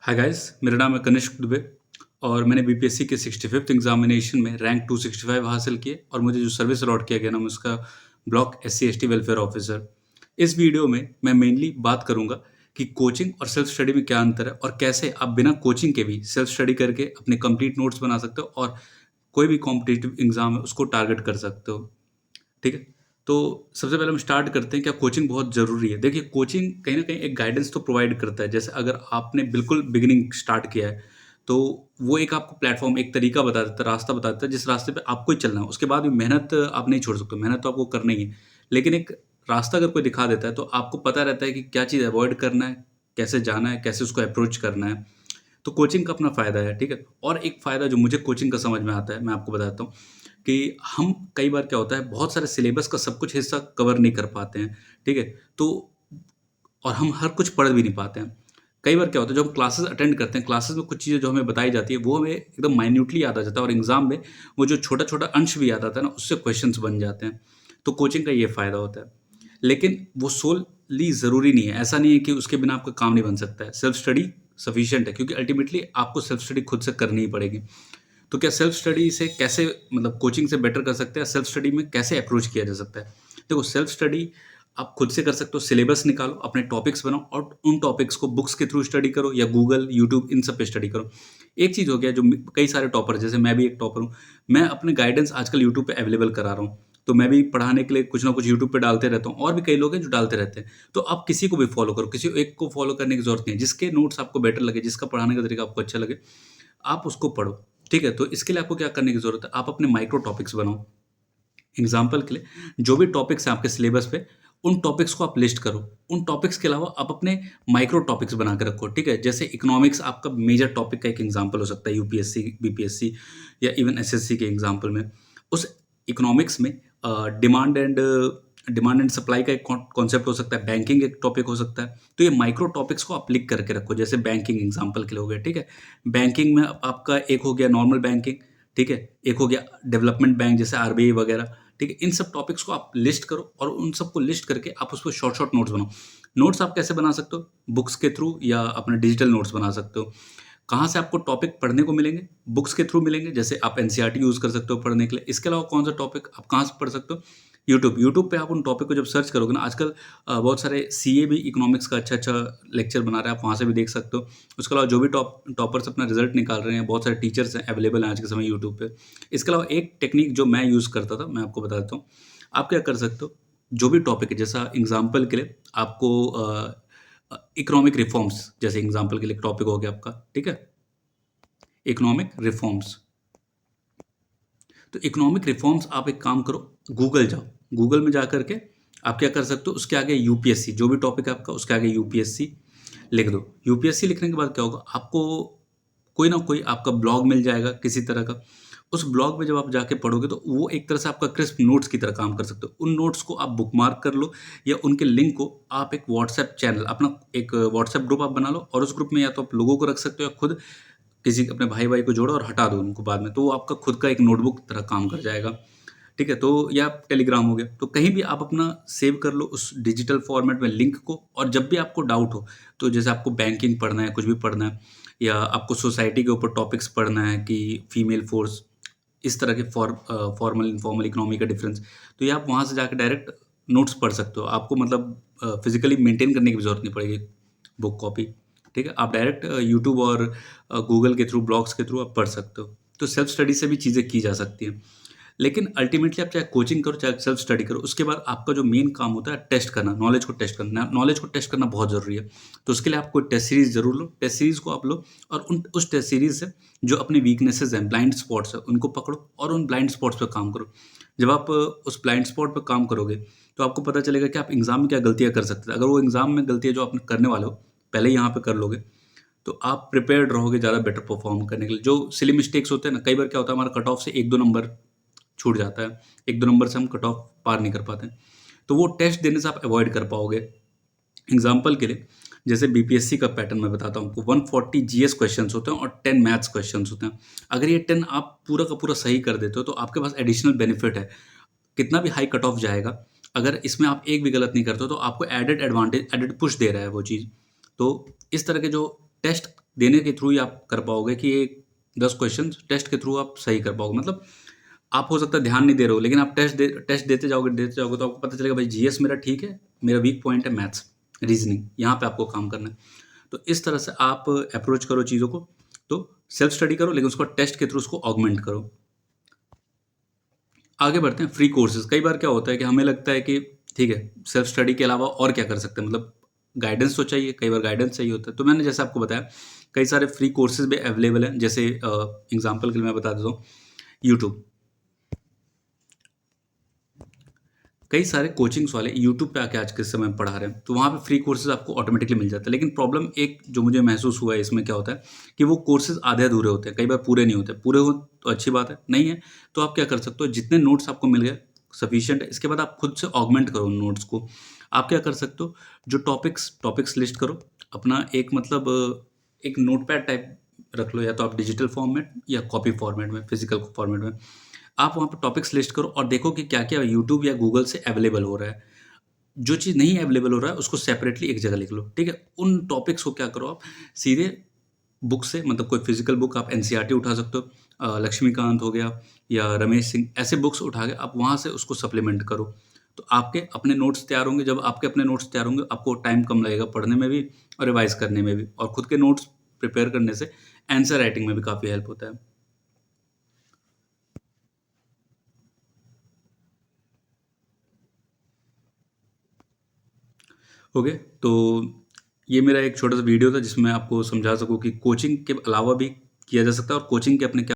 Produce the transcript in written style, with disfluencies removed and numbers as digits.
Hi guys, मेरा नाम है कनिष्क दुबे और मैंने बीपीएससी के 65th एग्जामिनेशन में रैंक 265 हासिल किए और मुझे जो सर्विस अलॉट किया गया ना उसका block SC ST welfare officer. इस वीडियो में मैं मेनली बात करूंगा कि कोचिंग और सेल्फ स्टडी में क्या अंतर है और कैसे आप बिना कोचिंग के भी सेल्फ स्टडी करके अपने कंप्लीट नोट्स बना सकते हो और कोई भी कॉम्पिटिटिव एग्जाम है उसको टारगेट कर सकते हो। ठीक है? तो सबसे पहले हम स्टार्ट करते हैं, क्या कोचिंग बहुत ज़रूरी है? देखिए, कोचिंग कहीं न कहीं एक गाइडेंस तो प्रोवाइड करता है। जैसे अगर आपने बिल्कुल बिगिनिंग स्टार्ट किया है, तो वो एक आपको प्लेटफ़ॉर्म, एक तरीका बता देता है, रास्ता बता देता है, जिस रास्ते पे आपको ही चलना है। उसके बाद भी मेहनत आप नहीं छोड़ सकते, मेहनत तो आपको करना ही है। लेकिन एक रास्ता अगर कोई दिखा देता है, तो आपको पता रहता है कि क्या चीज़ अवॉइड करना है, कैसे जाना है, कैसे उसको अप्रोच करना है। तो कोचिंग का अपना फ़ायदा है, ठीक है? और एक फ़ायदा जो मुझे कोचिंग का समझ में आता है, मैं आपको बताता हूँ कि हम कई बार क्या होता है, बहुत सारे सिलेबस का सब कुछ हिस्सा कवर नहीं कर पाते हैं, ठीक है? तो और हम हर कुछ पढ़ भी नहीं पाते हैं। कई बार क्या होता है, जब हम क्लासेस अटेंड करते हैं, क्लासेस में कुछ चीज़ें जो हमें बताई जाती है, वो हमें एकदम माइन्यूटली याद आ जाता है और एग्ज़ाम में वो जो छोटा-छोटा अंश भी याद आता है ना, उससे क्वेश्चन्स बन जाते हैं। तो कोचिंग का ये फ़ायदा होता है। लेकिन वो सोलली ज़रूरी नहीं है, ऐसा नहीं है कि उसके बिना आपका काम नहीं बन सकता है। सेल्फ स्टडी सफिशिएंट है क्योंकि अल्टीमेटली आपको सेल्फ स्टडी खुद से करनी ही पड़ेगी। तो क्या सेल्फ स्टडी से कैसे, मतलब कोचिंग से बेटर कर सकते हैं? सेल्फ स्टडी में कैसे अप्रोच किया जा सकता है? देखो, सेल्फ स्टडी आप खुद से कर सकते हो, सिलेबस निकालो, अपने टॉपिक्स बनाओ और उन टॉपिक्स को बुक्स के थ्रू स्टडी करो या गूगल, यूट्यूब इन सब पे स्टडी करो। एक चीज़ हो गया जो कई सारे टॉपर, जैसे मैं भी एक टॉपर हूँ, मैं अपने गाइडेंस आजकल यूट्यूब पे अवेलेबल करा रहा हूँ। तो मैं भी पढ़ाने के लिए कुछ ना कुछ यूट्यूब पे डालते रहता हूँ और भी कई लोग हैं जो डालते रहते हैं। तो आप किसी को भी फॉलो करो, किसी एक को फॉलो करने की ज़रूरत नहीं है। जिसके नोट्स आपको बेटर लगे, जिसका पढ़ाने का तरीका आपको अच्छा लगे, आप उसको पढ़ो। ठीक है? तो इसके लिए आपको क्या करने की ज़रूरत है, आप अपने माइक्रो टॉपिक्स बनाओ। एग्ज़ाम्पल के लिए, जो भी टॉपिक्स हैं आपके सिलेबस पे, उन टॉपिक्स को आप लिस्ट करो। उन टॉपिक्स के अलावा आप अपने माइक्रो टॉपिक्स बना के रखो, ठीक है? जैसे इकोनॉमिक्स आपका मेजर टॉपिक का एक एग्ज़ाम्पल हो सकता है यूपीएससी, बीपीएससी या इवन एसएससी के एग्ज़ाम्पल में। उस इकोनॉमिक्स में डिमांड एंड सप्लाई का एक कॉन्सेप्ट हो सकता है, बैंकिंग एक टॉपिक हो सकता है। तो ये माइक्रो टॉपिक्स को आप लिख करके रखो, जैसे बैंकिंग एग्ज़ाम्पल के लिए हो गया, ठीक है? बैंकिंग में आपका एक हो गया नॉर्मल बैंकिंग, ठीक है? एक हो गया डेवलपमेंट बैंक जैसे आरबीआई वगैरह, ठीक है? इन सब टॉपिक्स को आप लिस्ट करो और उन सबको लिस्ट करके आप उसपे शॉर्ट-शॉर्ट नोट्स बनाओ। नोट्स आप कैसे बना सकते हो? बुक्स के थ्रू या अपने डिजिटल नोट्स बना सकते हो। कहाँ से आपको टॉपिक पढ़ने को मिलेंगे? बुक्स के थ्रू मिलेंगे, जैसे आप एनसीईआरटी यूज़ कर सकते हो पढ़ने के लिए। इसके अलावा कौन-सा टॉपिक आप कहाँ से पढ़ सकते हो? यूट्यूब। यूट्यूब पे आप उन टॉपिक को जब सर्च करोगे ना, आजकल बहुत सारे सीए भी इकोनॉमिक्स का अच्छा-अच्छा लेक्चर बना रहे हैं, आप वहाँ से भी देख सकते हो। उसके अलावा जो भी टॉपर्स अपना रिज़ल्ट निकाल रहे हैं, बहुत सारे टीचर्स हैं अवेलेबल हैं आज के समय यूट्यूब पे। इसके अलावा एक टेक्नीक जो मैं यूज़ करता था, मैं आपको बता देता हूँ। आप क्या कर सकते हो, जो भी टॉपिक है, जैसा एग्ज़ाम्पल के लिए आपको इकोनॉमिक रिफॉर्म्स जैसे एग्ज़ाम्पल के लिए एक टॉपिक हो गया आपका, ठीक है? Economic reforms. तो इकोनॉमिक रिफॉर्म्स आप एक काम करो, गूगल जाओ। गूगल में जाकर के आप क्या कर सकते हो, उसके आगे यूपीएससी, जो भी टॉपिक है आपका उसके आगे यूपीएससी लिख दो। यूपीएससी लिखने के बाद क्या होगा, आपको कोई ना कोई आपका ब्लॉग मिल जाएगा किसी तरह का। उस ब्लॉग में जब आप जाके पढ़ोगे तो वो एक तरह से आपका क्रिस्प नोट्स की तरह काम कर सकते हो। उन नोट्स को आप बुकमार्क कर लो या उनके लिंक को आप एक व्हाट्सएप चैनल, अपना एक व्हाट्सएप ग्रुप आप बना लो और उस ग्रुप में या तो आप लोगों को रख सकते हो या खुद किसी अपने भाई-वाई को जोड़ो और हटा दो उनको बाद में, तो वो आपका खुद का एक नोटबुक तरह काम कर जाएगा। ठीक है? तो या टेलीग्राम हो गया, तो कहीं भी आप अपना सेव कर लो उस डिजिटल फॉर्मेट में लिंक को, और जब भी आपको डाउट हो, तो जैसे आपको बैंकिंग पढ़ना है, कुछ भी पढ़ना है या आपको सोसाइटी के ऊपर टॉपिक्स पढ़ना है कि फीमेल फोर्स, इस तरह के फॉर्मल, इन्फॉर्मल इकोनॉमी का डिफरेंस, तो ये आप वहाँ से जाके डायरेक्ट नोट्स पढ़ सकते हो। आपको मतलब फिज़िकली मेंटेन करने की भी ज़रूरत नहीं पड़ेगी बुक कॉपी, ठीक है? आप डायरेक्ट यूट्यूब और गूगल के थ्रू, ब्लॉग्स के थ्रू आप पढ़ सकते हो। तो सेल्फ स्टडी से भी चीज़ें की जा सकती हैं। लेकिन अल्टीमेटली आप चाहे कोचिंग करो, चाहे सेल्फ स्टडी करो, उसके बाद आपका जो मेन काम होता है टेस्ट करना, नॉलेज को टेस्ट करना। नॉलेज को टेस्ट करना बहुत ज़रूरी है। तो उसके लिए आप कोई टेस्ट सीरीज़ ज़रूर लो। टेस्ट सीरीज़ को आप लो और उस टेस्ट सीरीज़ से जो अपनी वीकनेसेस हैं, ब्लाइंड स्पॉट्स हैं, उनको पकड़ो और उन ब्लाइंड स्पॉट्स पे काम करो। जब आप उस ब्लाइंड स्पॉट पे काम करोगे, तो आपको पता चलेगा कि आप एग्ज़ाम में क्या गलतियाँ कर सकते थे। अगर वो एग्ज़ाम में गलतियाँ जो आप करने वाले हो, पहले ही यहाँ पे कर लोगे, तो आप प्रिपेयर्ड रहोगे ज़्यादा बेटर परफ़ॉर्म करने के लिए। जो सिली मिस्टेक्स होते हैं ना, कई बार क्या होता है, हमारा कट ऑफ से 1-2 नंबर छूट जाता है। 1-2 नंबर से हम कट ऑफ पार नहीं कर पाते हैं। तो वो टेस्ट देने से आप अवॉइड कर पाओगे। एग्ज़ाम्पल के लिए, जैसे बीपीएससी का पैटर्न मैं बताता हूँ आपको, 140 जीएस क्वेश्चन्स होते हैं और 10 मैथ्स क्वेश्चन्स होते हैं। अगर ये 10 आप पूरा का पूरा सही कर देते हो, तो आपके पास एडिशनल बेनिफिट है। कितना भी हाई कट ऑफ जाएगा, अगर इसमें आप एक भी गलत नहीं करते हो, तो आपको एडेड एडवांटेज, एडेड पुश दे रहा है वो चीज़। तो इस तरह के जो टेस्ट देने के थ्रू ही आप कर पाओगे कि ये 10 क्वेश्चन टेस्ट के थ्रू आप सही कर पाओगे। मतलब आप हो सकता है ध्यान नहीं दे रहे हो, लेकिन आप टेस्ट देते जाओगे तो आपको पता चलेगा भाई जीएस मेरा ठीक है, मेरा वीक पॉइंट है मैथ्स, रीजनिंग, यहाँ पे आपको काम करना है। तो इस तरह से आप अप्रोच करो चीज़ों को। तो सेल्फ स्टडी करो, लेकिन उसको टेस्ट के थ्रू उसको ऑगमेंट करो। आगे बढ़ते हैं फ्री कोर्सेज। कई बार क्या होता है कि हमें लगता है कि ठीक है, सेल्फ स्टडी के अलावा और क्या कर सकते हैं, मतलब गाइडेंस तो चाहिए, कई बार गाइडेंस चाहिए होता है। तो मैंने जैसे आपको बताया कई सारे फ्री कोर्सेज भी अवेलेबल हैं। जैसे एग्जांपल के लिए मैं बता देता हूँ, यूट्यूब। कई सारे कोचिंग्स वाले यूट्यूब पे आके आज के समय में पढ़ा रहे हैं, तो वहाँ पे फ्री कोर्सेज आपको ऑटोमेटिकली मिल जाता है। लेकिन प्रॉब्लम एक जो मुझे महसूस हुआ है इसमें क्या होता है कि वो कोर्सेज आधे अधूरे होते हैं, कई बार पूरे नहीं होते। पूरे हो तो अच्छी बात है, नहीं है तो आप क्या कर सकते हो, जितने नोट्स आपको मिल गए सफिशिएंट है। इसके बाद आप खुद से ऑगमेंट करो उन नोट्स को। आप क्या कर सकते हो, जो टॉपिक्स लिस्ट करो अपना, एक मतलब एक नोटपैड टाइप रख लो, या तो आप डिजिटल फॉर्मेट या कॉपी फॉर्मेट में, फिजिकल फॉर्मेट में। आप वहाँ पे टॉपिक्स लिस्ट करो और देखो कि क्या-क्या यूट्यूब या गूगल से अवेलेबल हो रहा है। जो चीज़ नहीं अवेलेबल हो रहा है उसको सेपरेटली एक जगह लिख लो, ठीक है? उन टॉपिक्स को क्या करो आप सीधे बुक से, मतलब कोई फिजिकल बुक आप एनसीईआरटी उठा सकते हो, लक्ष्मीकांत हो गया या रमेश सिंह, ऐसे बुक्स उठा के आप वहाँ से उसको सप्लीमेंट करो। तो आपके अपने नोट्स तैयार होंगे। जब आपके अपने नोट्स तैयार होंगे, आपको टाइम कम लगेगा पढ़ने में भी और रिवाइज़ करने में भी, और खुद के नोट्स प्रिपेयर करने से आंसर राइटिंग में भी काफ़ी हेल्प होता है। ओके, तो ये मेरा एक छोटा-सा वीडियो था जिसमें आपको समझा सकूँ कि कोचिंग के अलावा भी किया जा सकता है और कोचिंग के अपने क्या